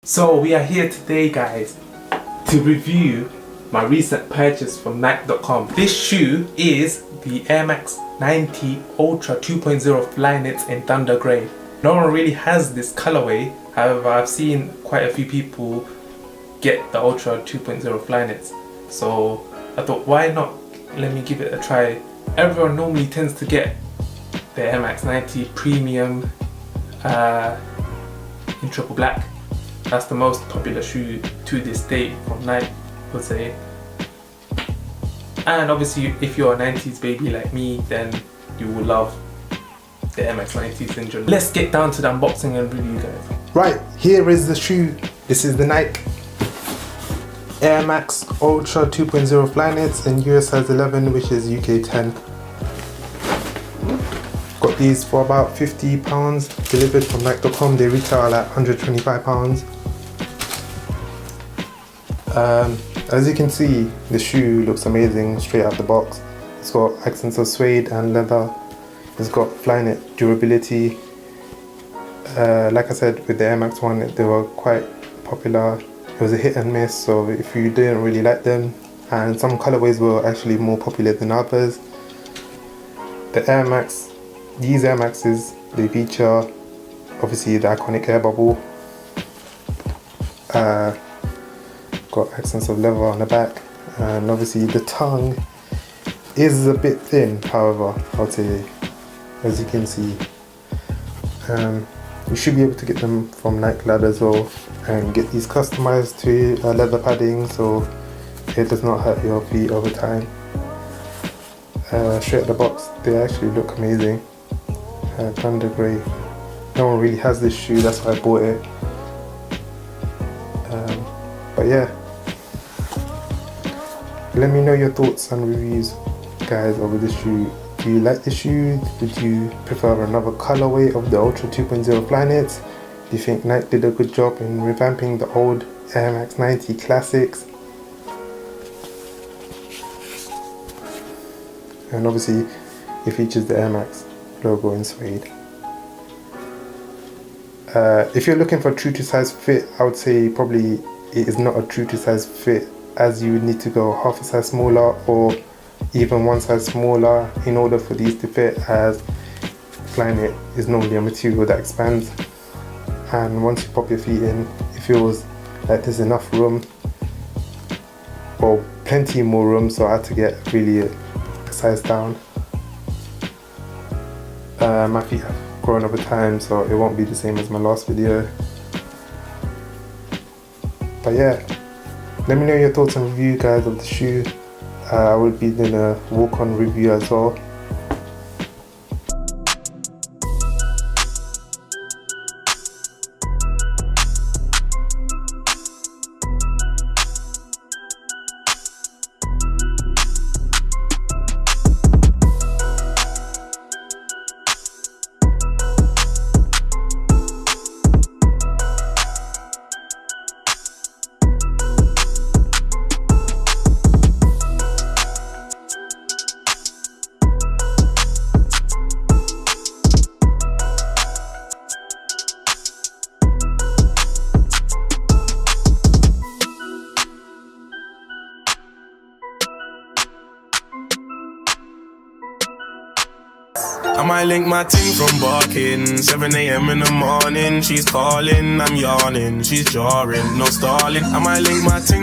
So we are here today, guys, to review my recent purchase from Nike.com. This shoe is the Air Max 90 Ultra 2.0 Flyknits in Thunder Grey. No one really has this colorway, however I've seen quite a few people get the Ultra 2.0 Flyknits. So I thought, why not? Let me give it a try. Everyone normally tends to get the Air Max 90 Premium in triple black. That's the most popular shoe to this date from Nike, I would say. And obviously, if you're a 90s baby like me, then you will love the Air Max 90s in general. Let's get down to the unboxing and review, guys. Right, here is the shoe. This is the Nike Air Max Ultra 2.0 Flyknits in US size 11, which is UK 10. Got these for about £50 delivered from Nike.com. They retail at £125. As you can see, the shoe looks amazing straight out the box. It's got accents of suede and leather. It's got Flyknit durability. Like I said, with the Air Max 1, they were quite popular. It was a hit and miss, so if you didn't really like them, and some colorways were actually more popular than others. The Air Max, these Air Maxes, they feature obviously the iconic air bubble. Got accents of leather on the back, and obviously the tongue is a bit thin, however, I'll say, as you can see. You should be able to get them from Nike Lab as well, and get these customized to leather padding so it does not hurt your feet over time. Straight out the box, they actually look amazing. Thunder Grey. No one really has this shoe, that's why I bought it. But yeah, let me know your thoughts and reviews, guys, over the shoe. Do you like the shoe? Would you prefer another colorway of the Ultra 2.0 Flyknits? Do you think Nike did a good job in revamping the old Air Max 90 classics? And obviously it features the Air Max logo in suede. If you're looking for a true to size fit, I would say probably it is not a true to size fit, as you would need to go half a size smaller or even one size smaller in order for these to fit, as Flyknit is normally a material that expands, and once you pop your feet in, it feels like there's enough room, or plenty more room, so I had to get really a size down. My feet have grown over time, so it won't be the same as my last video. But yeah, let me know your thoughts and review, guys, of the shoe. I will be doing a walk-on review as well. I might link my ting from barking. 7 AM in the morning, she's calling, I'm yawning, she's jarring, no stalling. I might link my ting